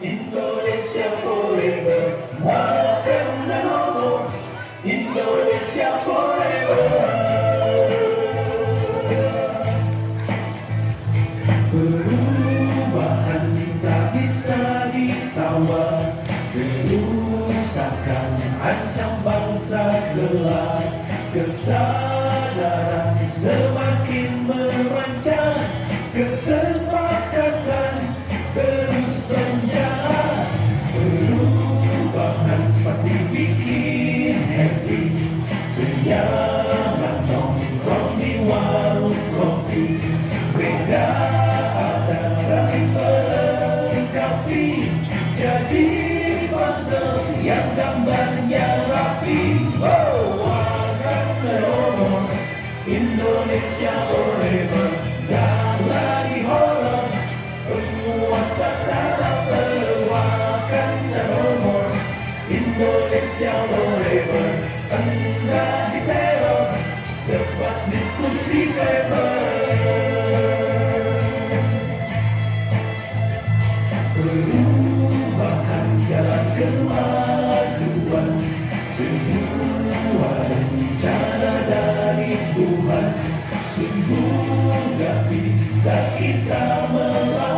Indonesia forever, makan dan obor, Indonesia forever. Perubahan tak bisa ditawar, kerusakan ancam bangsa gelap, kesadaran semakin merancang, kesepakatan terus berjalan. Perubahan pasti bikin happy, senyaman nongkrong di warung kopi, beda ada saling melengkapi, jadi puzzle yang gambarnya rapi. Oh, akan terobor, Indonesia forever, gak lagi horor, penguasa tak terluakan terobor, Indonesia forever, enggak diteror, debat diskusi bebas. Perubahan jalan kemajuan, semua rencana dari Tuhan, sungguh gak bisa kita melawan.